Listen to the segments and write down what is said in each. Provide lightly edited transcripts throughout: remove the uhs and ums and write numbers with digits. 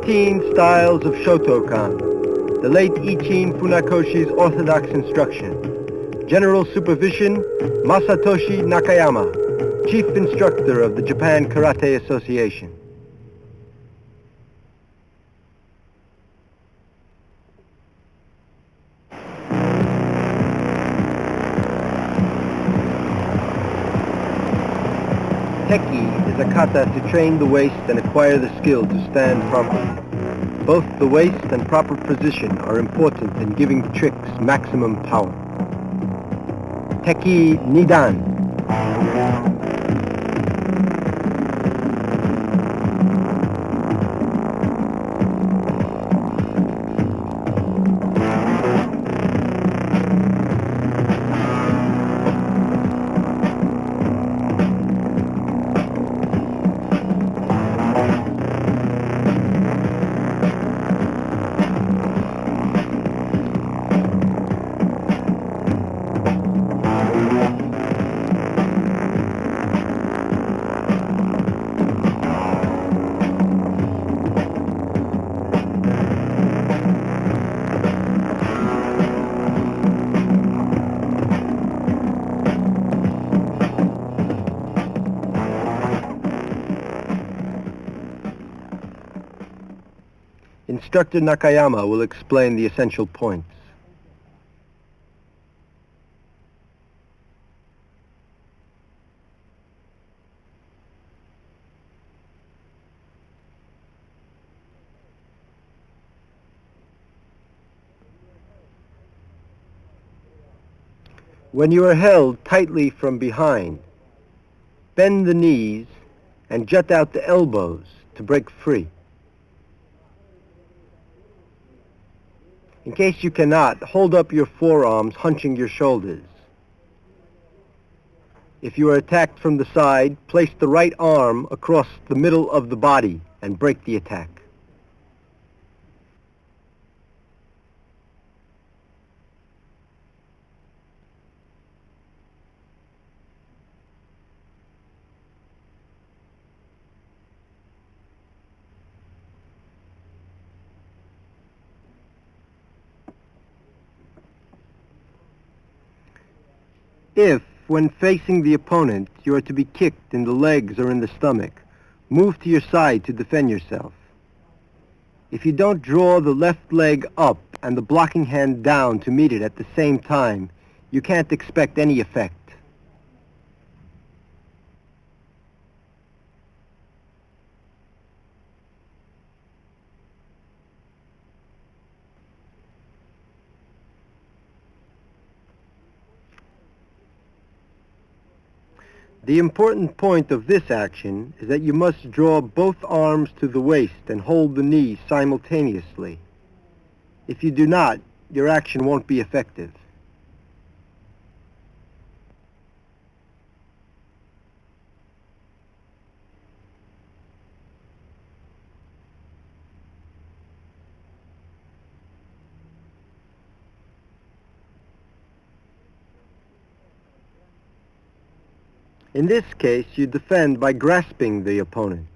13 styles of Shotokan, the late Ichin Funakoshi's orthodox instruction. General supervision, Masatoshi Nakayama, chief instructor of the Japan Karate Association. Teki is a kata to train the waist and acquire the skill to stand properly. Both the waist and proper position are important in giving the tricks maximum power. Teki Nidan. Instructor Nakayama will explain the essential points. When you are held tightly from behind, bend the knees and jut out the elbows to break free. In case you cannot, hold up your forearms, hunching your shoulders. If you are attacked from the side, place the right arm across the middle of the body and break the attack. If, when facing the opponent, you are to be kicked in the legs or in the stomach, move to your side to defend yourself. If you don't draw the left leg up and the blocking hand down to meet it at the same time, you can't expect any effect. The important point of this action is that you must draw both arms to the waist and hold the knee simultaneously. If you do not, your action won't be effective. In this case, you defend by grasping the opponent.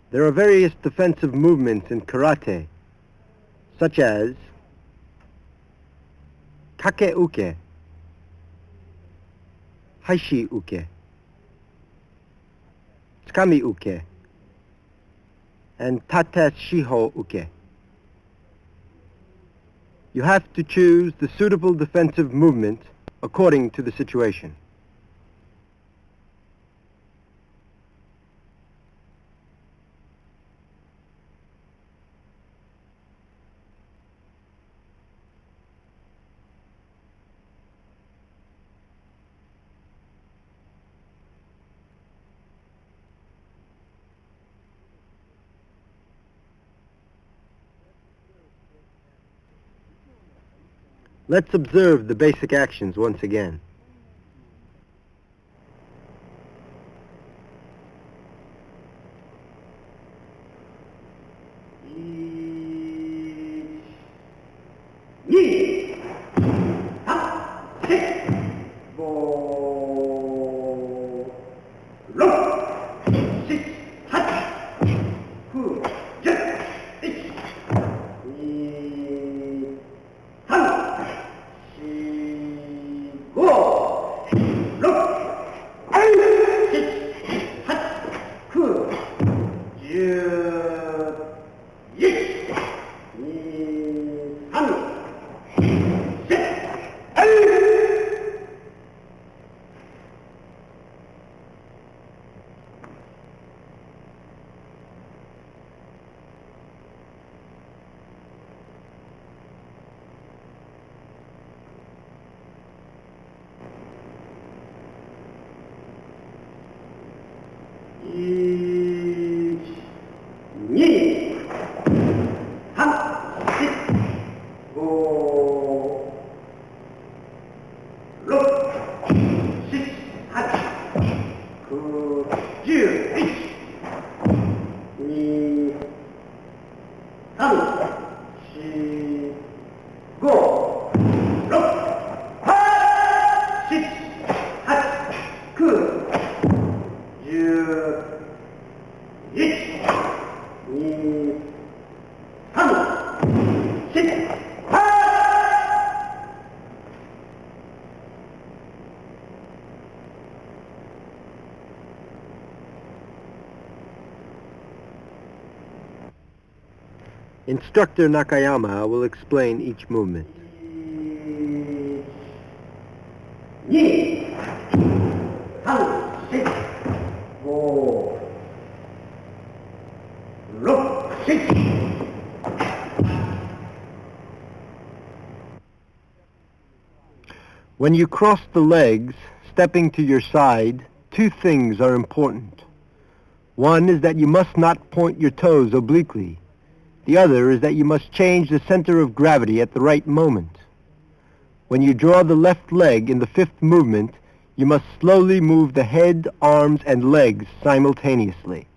There are various defensive movements in karate, such as kake-uke, haishi-uke, tsukami-uke, and tatashiho-uke. You have to choose the suitable defensive movement according to the situation. Let's observe the basic actions once again. Instructor Nakayama will explain each movement. 2、3、4、5、6、7。When you cross the legs, stepping to your side, two things are important. One is that you must not point your toes obliquely. The other is that you must change the center of gravity at the right moment. When you draw the left leg in the fifth movement, you must slowly move the head, arms, and legs simultaneously.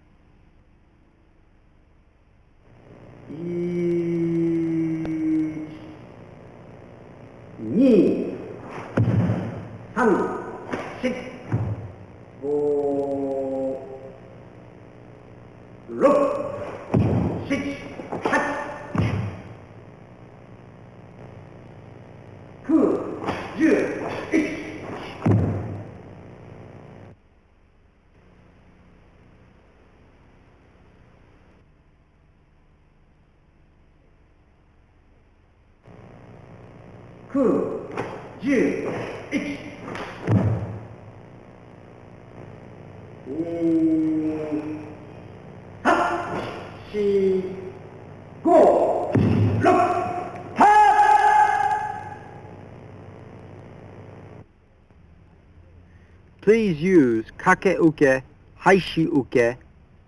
1、2、3、4、5、6、7、8、9、10、11。9、10、1、2、3、4、5、6、Please use kake-uke, haishi-uke,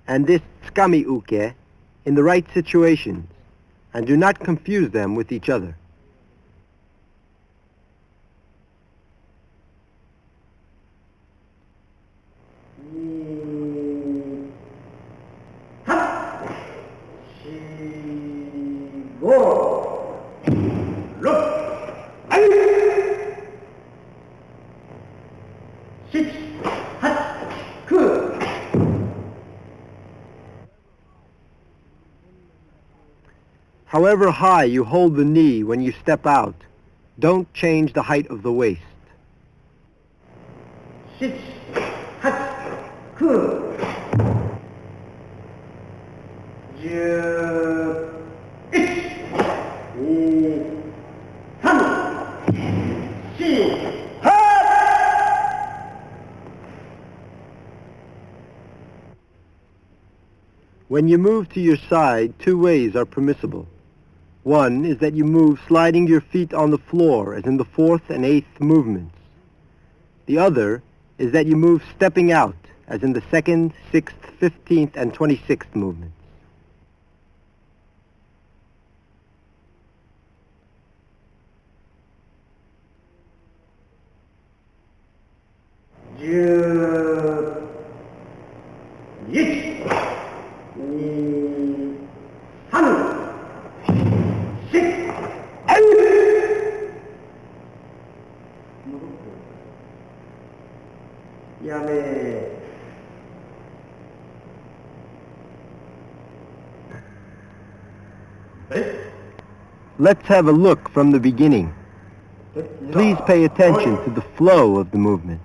and this tsukami-uke in the right situations, and do not confuse them with each other. 2、3、4、5、6、7、8、9。However high you hold the knee when you step out, don't change the height of the waist. 7、8、9、10、1、2、3、4、When you move to your side, two ways are permissible. One is that you move sliding your feet on the floor, as in the fourth and eighth movements. The other is that you move stepping out, as in the second, sixth, 15th, and 26th movements. 10、1、2、3、4、やめ。Let's have a look from the beginning. Please pay attention to the flow of the movements.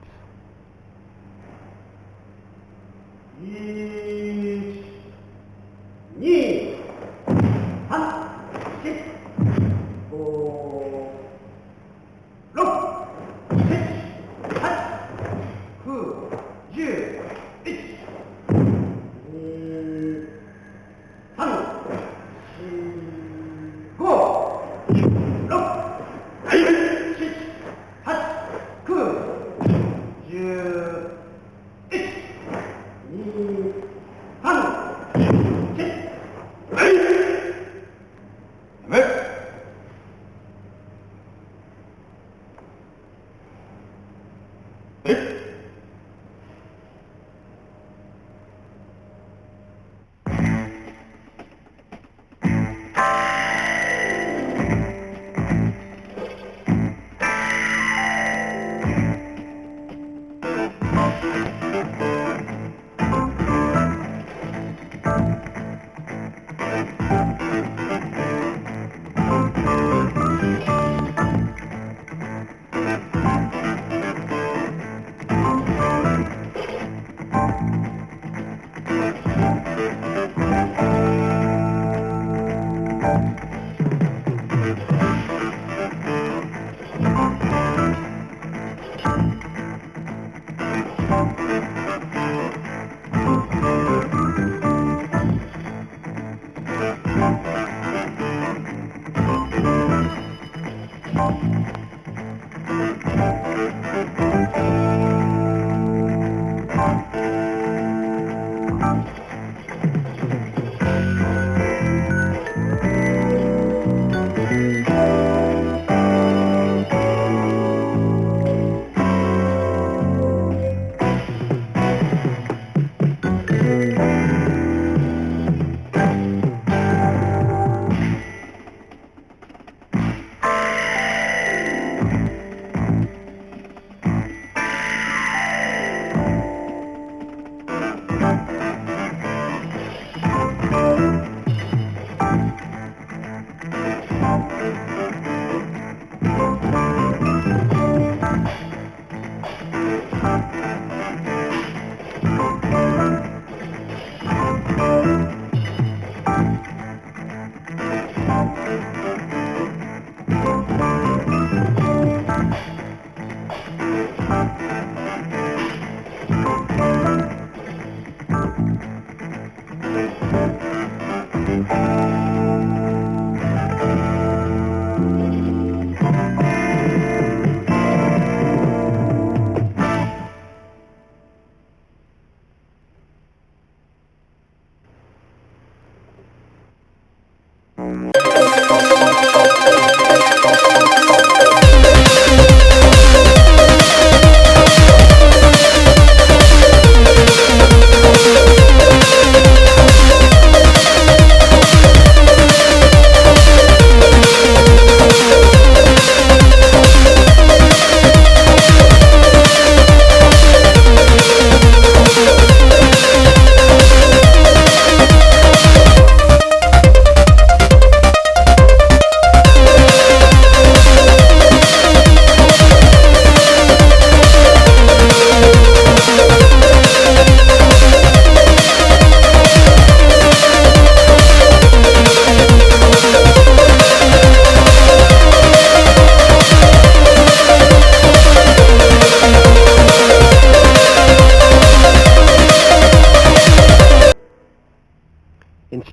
1、2、3、4、5、6、7、8、9、10、1、2、3、4、5、6、7、8、9、10、1、2、3、4、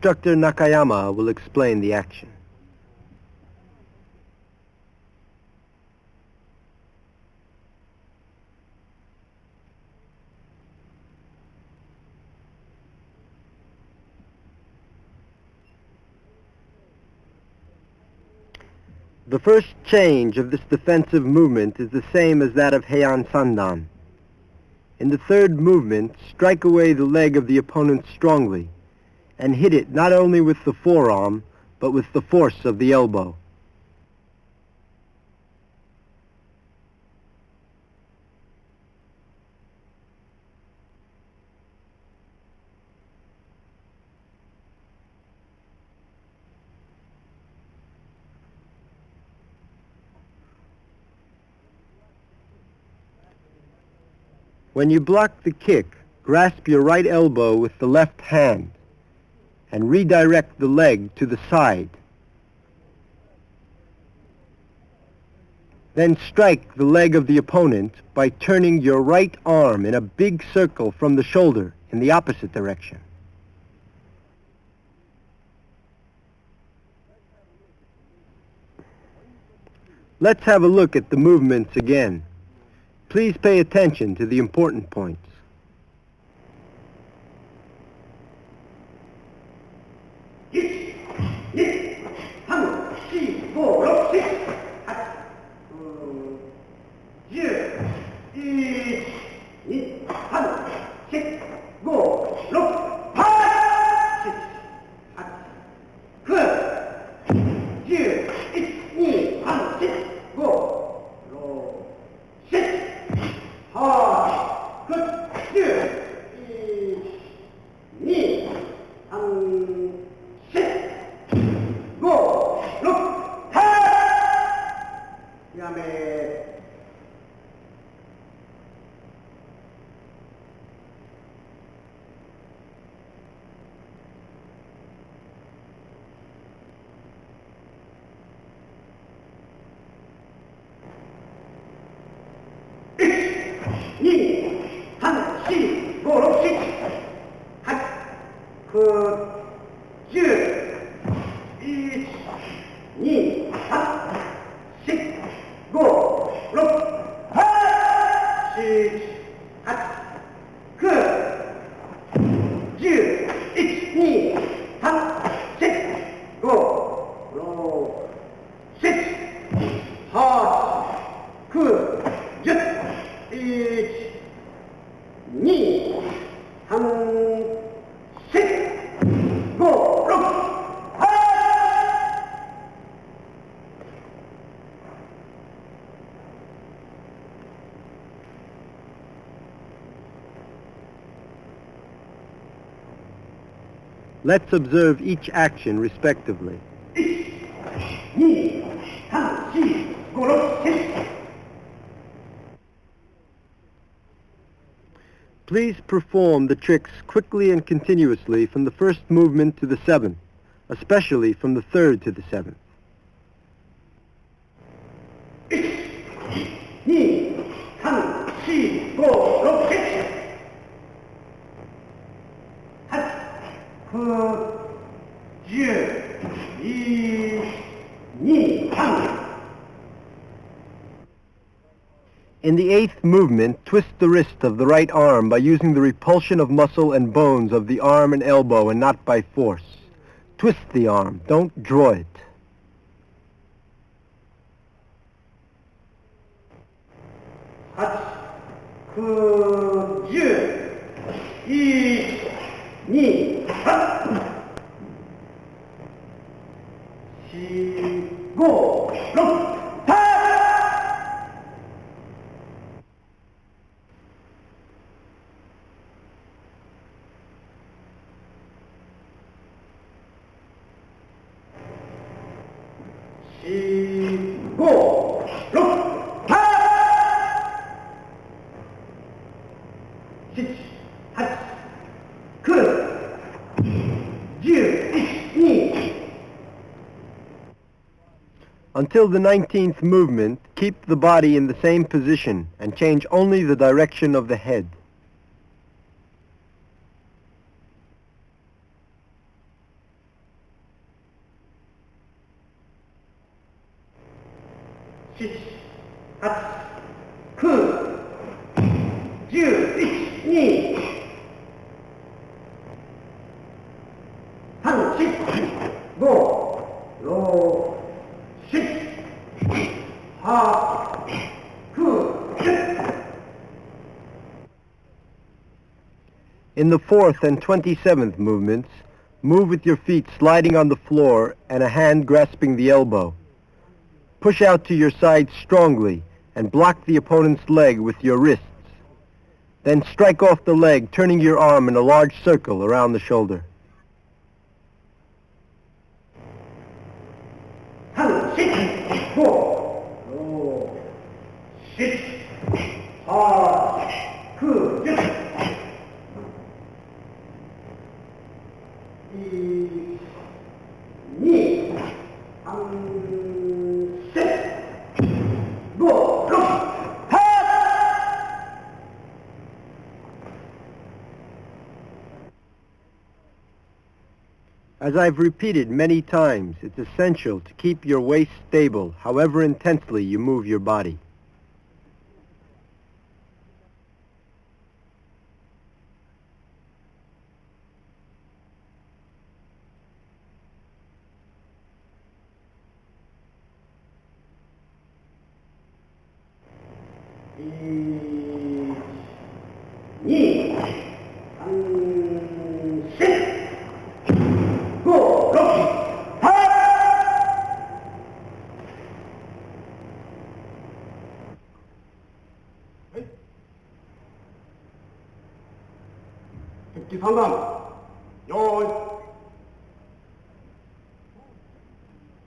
Instructor Nakayama will explain the action. The first change of this defensive movement is the same as that of Heian Sandan. In the third movement, strike away the leg of the opponent strongly, and hit it not only with the forearm, but with the force of the elbow. When you block the kick, grasp your right elbow with the left hand and redirect the leg to the side. Then strike the leg of the opponent by turning your right arm in a big circle from the shoulder in the opposite direction. Let's have a look at the movements again. Please pay attention to the important points. Let's observe each action respectively. Please perform the tricks quickly and continuously from the first movement to the seventh, especially from the third to the seventh. In the eighth movement, twist the wrist of the right arm by using the repulsion of muscle and bones of the arm and elbow and not by force. Twist the arm, don't draw it. Until the 19th movement, keep the body in the same position and change only the direction of the head. In the 4th and 27th movements, move with your feet sliding on the floor and a hand grasping the elbow. Push out to your side strongly and block the opponent's leg with your wrists. Then strike off the leg, turning your arm in a large circle around the shoulder. As I've repeated many times, it's essential to keep your waist stable, however intensely you move your body.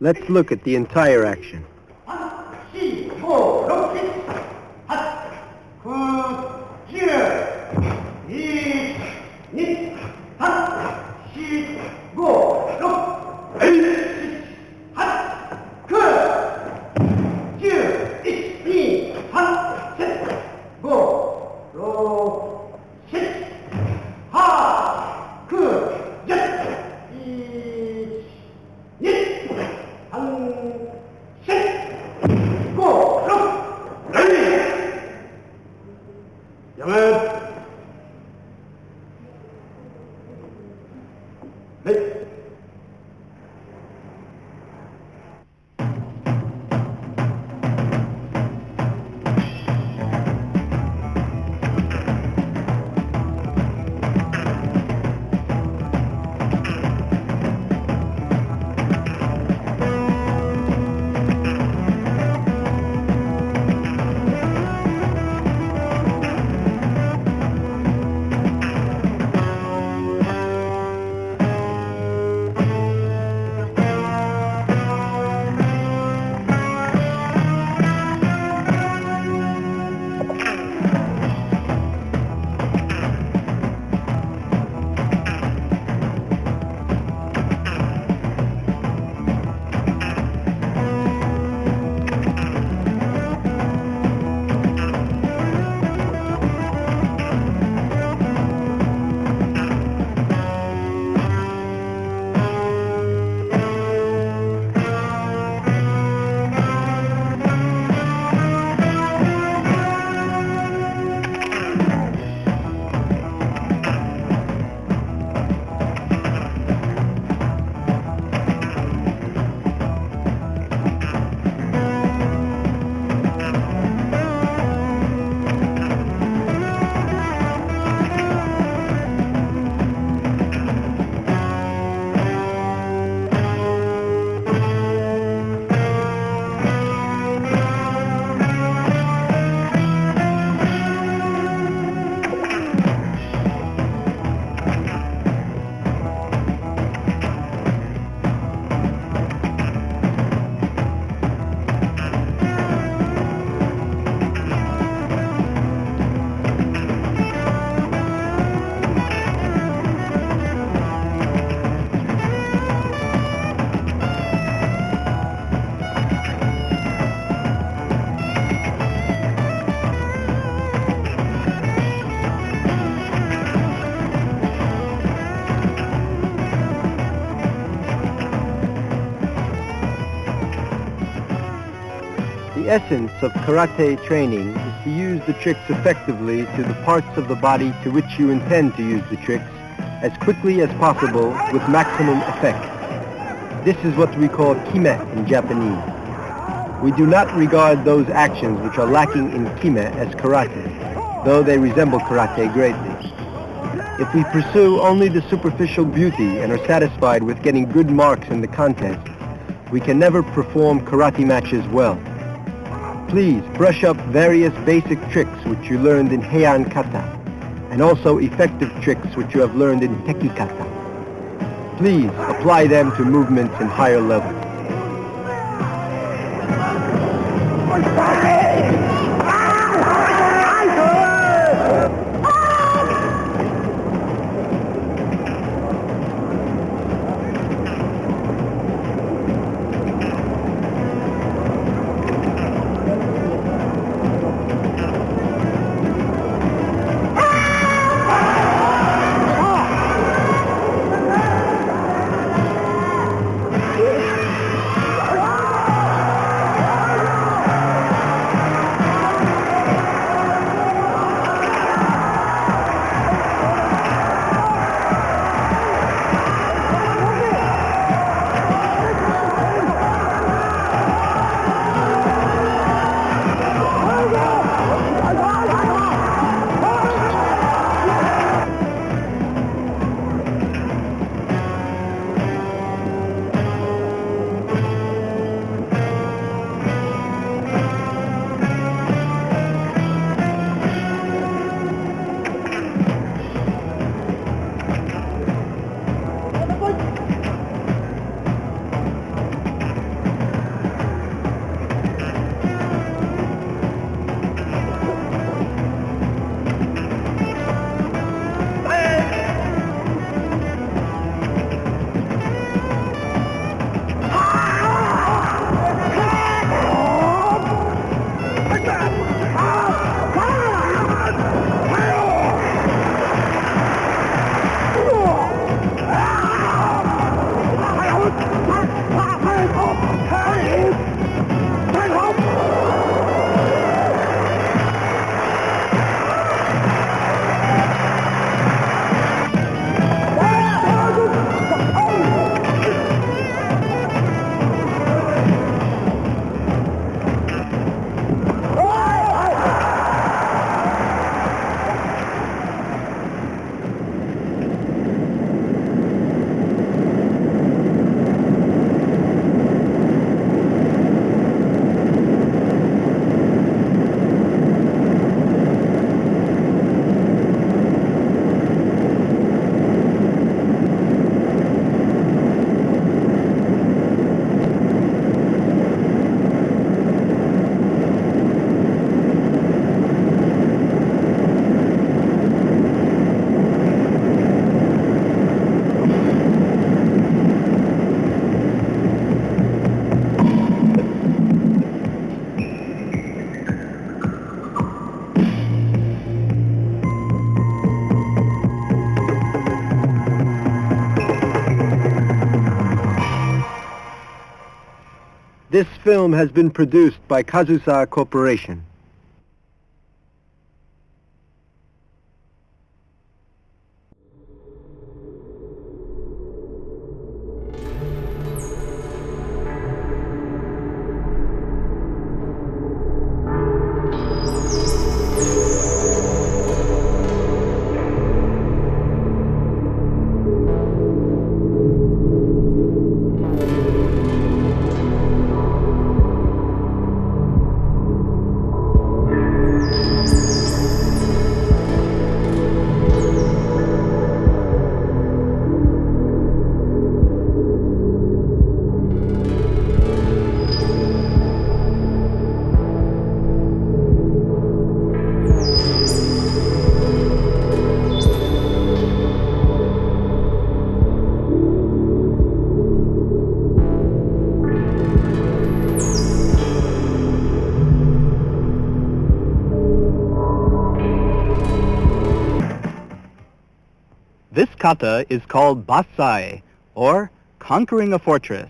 Let's look at the entire action. essence of karate training is to use the tricks effectively to the parts of the body to which you intend to use the tricks as quickly as possible with maximum effect. This is what we call kime in Japanese. We do not regard those actions which are lacking in kime as karate, though they resemble karate greatly. If we pursue only the superficial beauty and are satisfied with getting good marks in the contest, we can never perform karate matches well. Please brush up various basic tricks which you learned in Heian Kata, and also effective tricks which you have learned in Teki Kata. Please apply them to movements in higher levels. This film has been produced by Kazusa Corporation. This kata is called Basai, or conquering a fortress,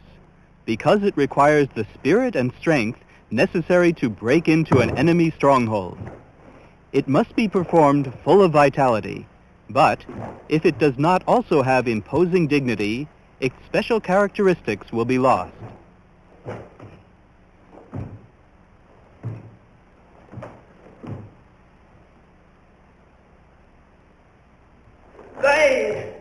because it requires the spirit and strength necessary to break into an enemy stronghold. It must be performed full of vitality, but if it does not also have imposing dignity, its special characteristics will be lost. Hey!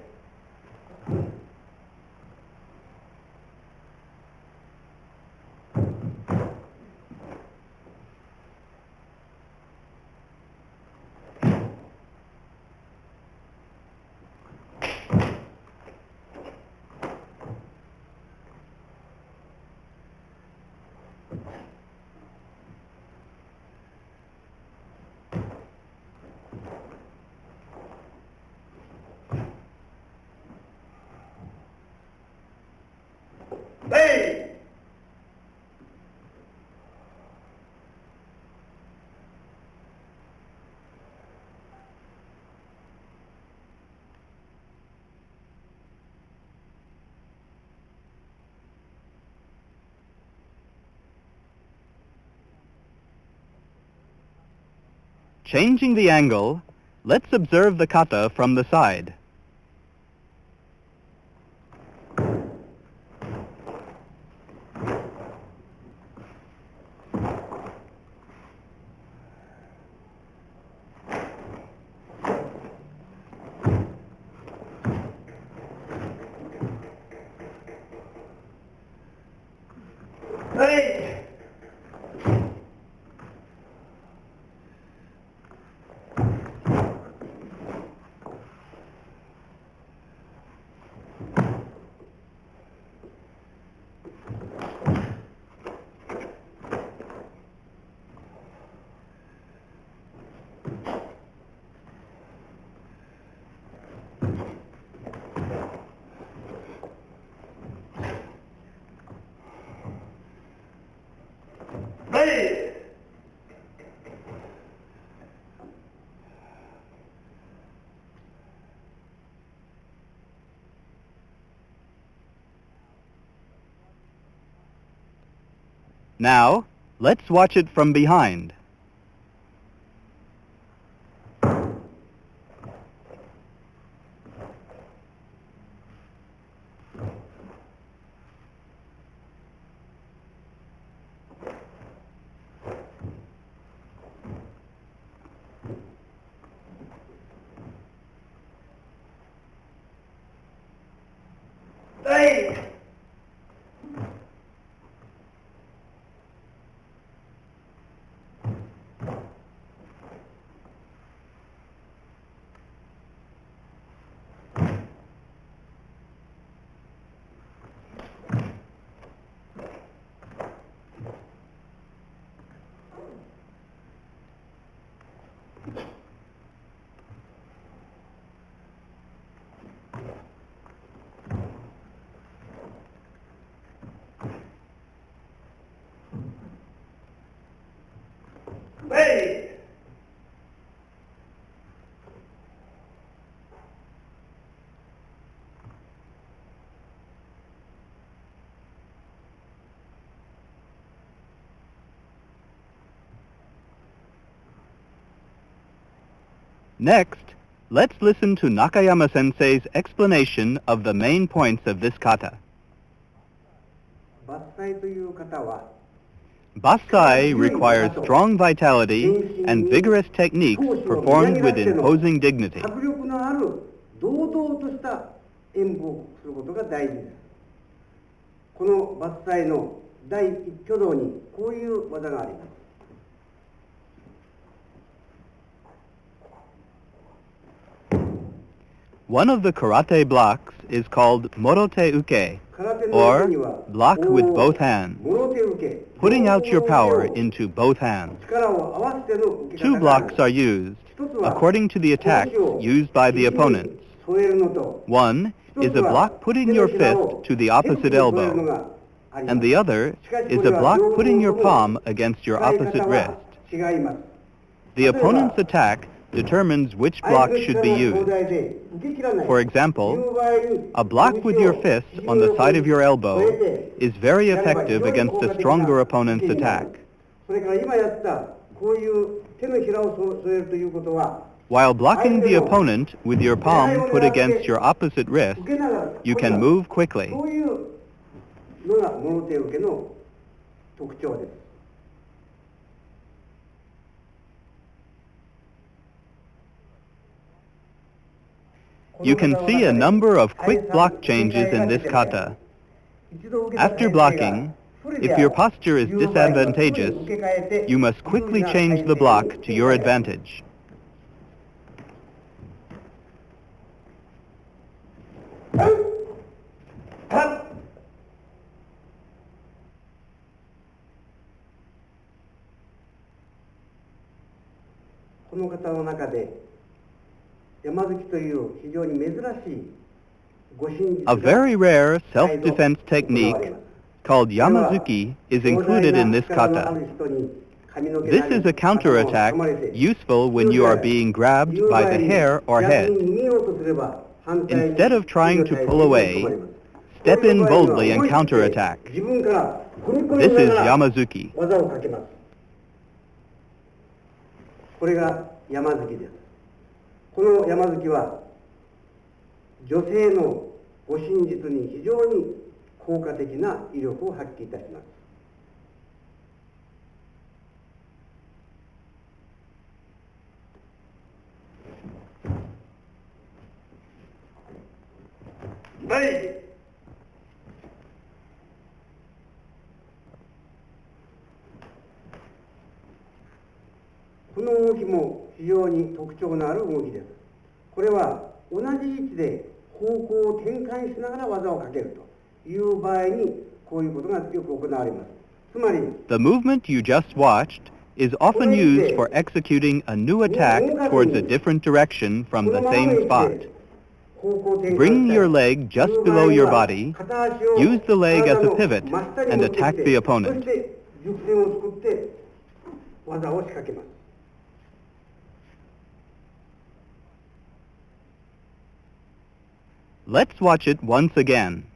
Hey! Changing the angle, let's observe the kata from the side. Hey! Hey! Now, let's watch it from behind. Hey! Hey! Next, let's listen to Nakayama Sensei's explanation of the main points of this kata. 伐採という方は Bassai requires strong vitality and vigorous techniques performed with imposing dignity. 迫力のある堂々とした演舞をすることが大事です。この伐採の第一挙動にこういう技があります。 One of the karate blocks is called morote uke, or block with both hands, putting out your power into both hands. Two blocks are used, according to the attacks used by the opponents. One is a block putting your fist to the opposite elbow, and the other is a block putting your palm against your opposite wrist. The opponent's attack determines which block should be used. For example, a block with your fist on the side of your elbow is very effective against a stronger opponent's attack. それから今やったこういう手のひらを添えるということは、 While blocking the opponent with your palm put against your opposite wrist, you can move quickly. そういうのが物手受けの特徴です。You can see a number of quick block changes in this kata. After blocking, if your posture is disadvantageous, you must quickly change the block to your advantage. この方の中で山突きという非常に珍しい護身術 A very rare self-defense technique called Yamazuki is included in this kata. This is a counterattack useful when you are being grabbed by the hair or head. Instead of trying to pull away, step in boldly and counterattack. This is Yamazuki. 技をかけます。これが山突きです。この山突きは女性の護身術に非常に効果的な威力を発揮いたします。はい。この動きも非常に特徴のある動きです。これは同じ位置で方向を転換しながら技をかけるという場合にこういうことがよく行われます。つまり The movement you just watched is often used for executing a new attack towards a different direction from the same spot. Bring your leg just below your body, use the leg as a pivot, and attack the opponent. そして軸線を作って技を仕掛けます。Let's watch it once again.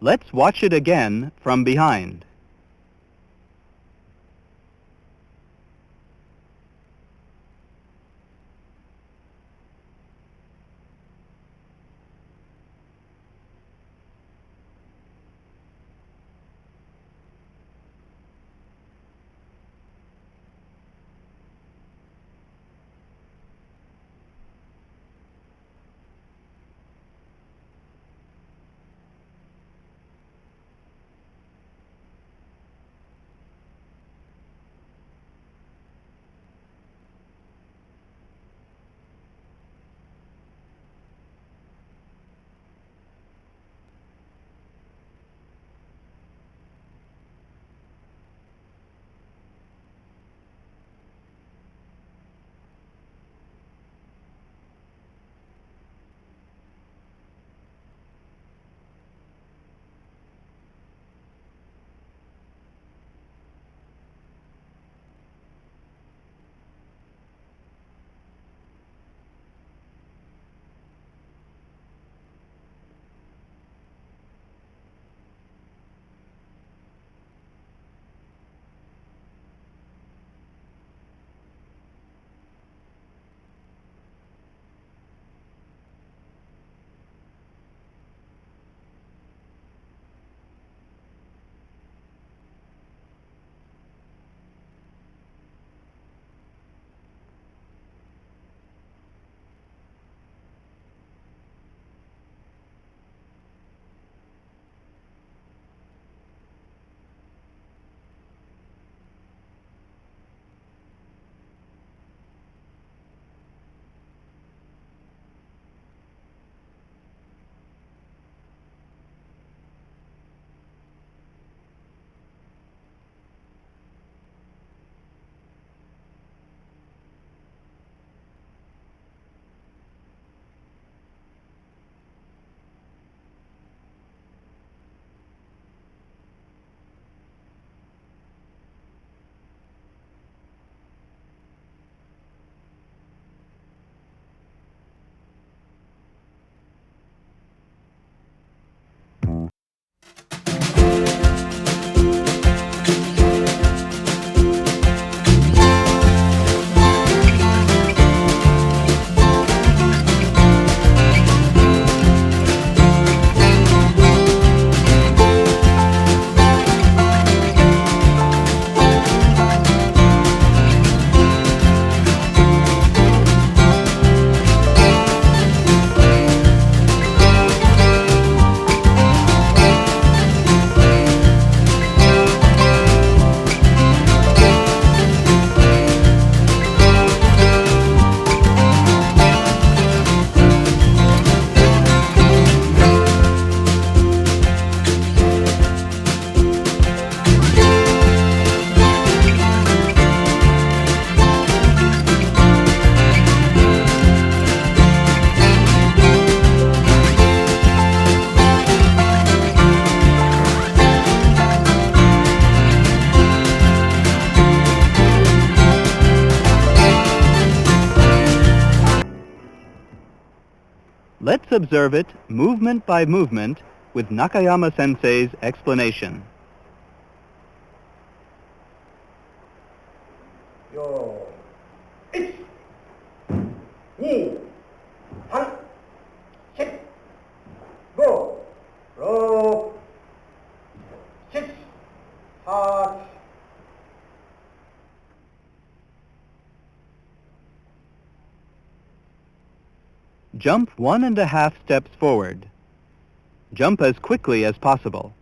Let's watch it again from behind. Let's observe it movement by movement with Nakayama Sensei's explanation. Yo, 1, 2, 3, 4, 5, 6, 7, 8. Jump 1.5 steps forward. Jump as quickly as possible.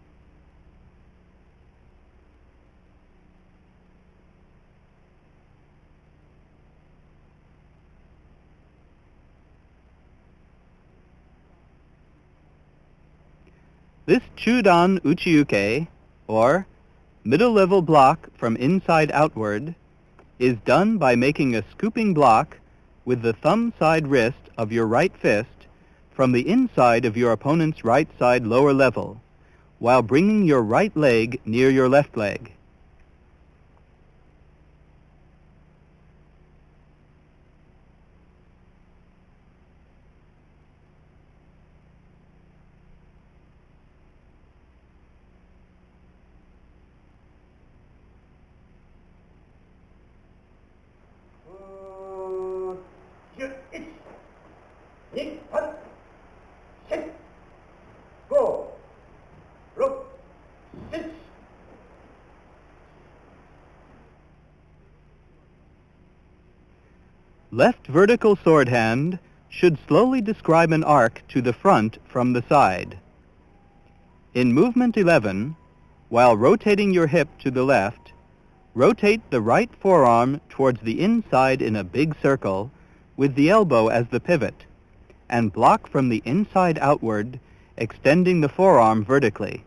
This Chudan Uchiuke, or middle-level block from inside outward, is done by making a scooping block with the thumb side wrist of your right fist from the inside of your opponent's right side lower level, while bringing your right leg near your left leg. Left vertical sword hand should slowly describe an arc to the front from the side. In movement 11, while rotating your hip to the left, rotate the right forearm towards the inside in a big circle with the elbow as the pivot, and block from the inside outward, extending the forearm vertically.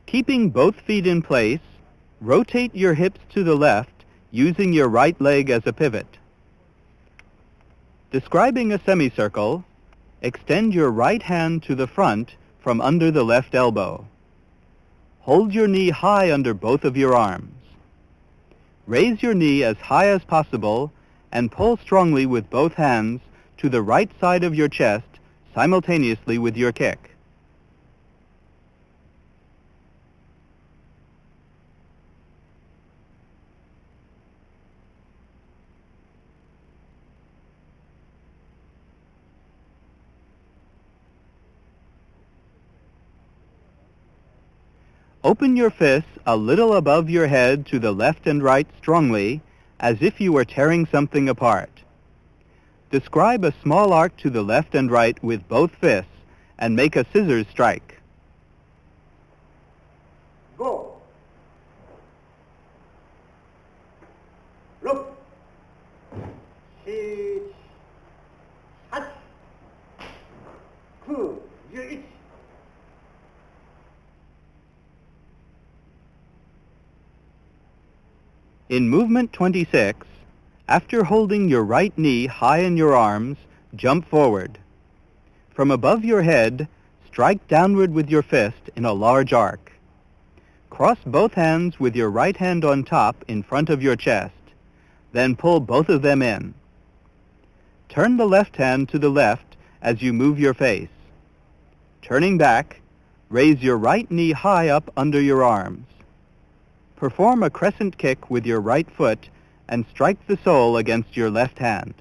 Keeping both feet in place, rotate your hips to the left using your right leg as a pivot. Describing a semicircle, extend your right hand to the front from under the left elbow. Hold your knee high under both of your arms. Raise your knee as high as possible and pull strongly with both hands to the right side of your chest simultaneously with your kick. Open your fists a little above your head to the left and right strongly, as if you were tearing something apart. Describe a small arc to the left and right with both fists, and make a scissors strike. Go. Look. 7、8、9、11。In movement 26, after holding your right knee high in your arms, jump forward. From above your head, strike downward with your fist in a large arc. Cross both hands with your right hand on top in front of your chest, then pull both of them in. Turn the left hand to the left as you move your face. Turning back, raise your right knee high up under your arms. Perform a crescent kick with your right foot and strike the sole against your left hand.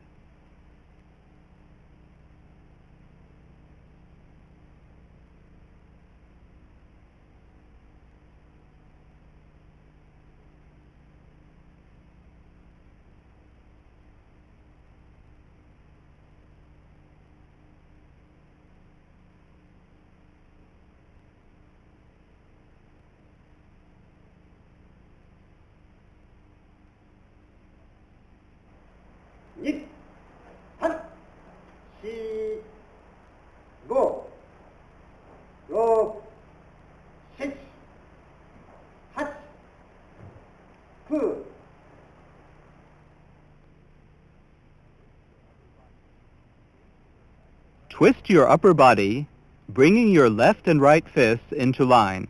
2、3、4、5、6、7、8、9、Twist your upper body, bringing your left and right fists into line.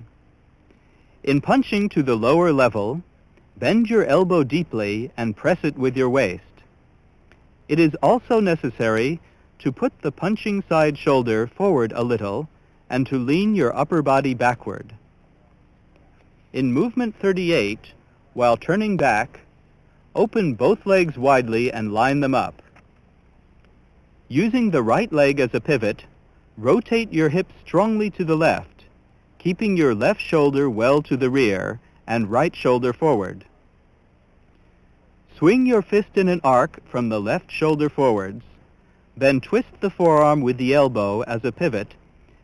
In punching to the lower level, bend your elbow deeply and press it with your waist. It is also necessary to put the punching side shoulder forward a little and to lean your upper body backward. In movement 38, while turning back, open both legs widely and line them up. Using the right leg as a pivot, rotate your hips strongly to the left, keeping your left shoulder well to the rear and right shoulder forward. Swing your fist in an arc from the left shoulder forwards, then twist the forearm with the elbow as a pivot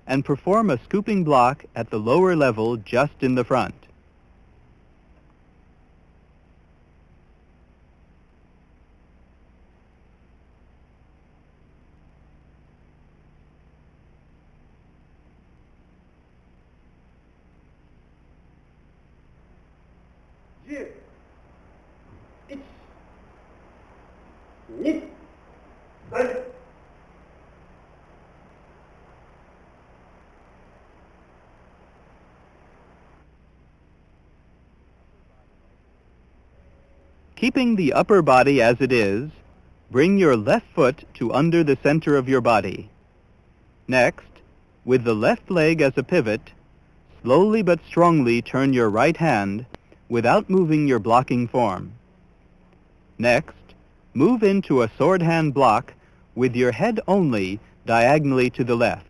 and perform a scooping block at the lower level just in the front. Keeping the upper body as it is, bring your left foot to under the center of your body. Next, with the left leg as a pivot, slowly but strongly turn your right hand without moving your blocking form. Next, move into a sword hand block with your head only diagonally to the left.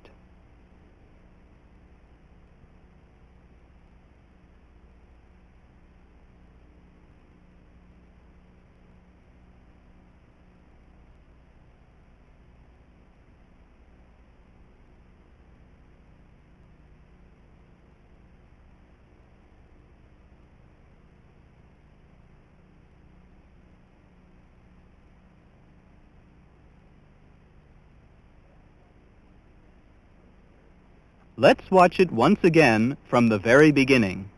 Let's watch it once again from the very beginning.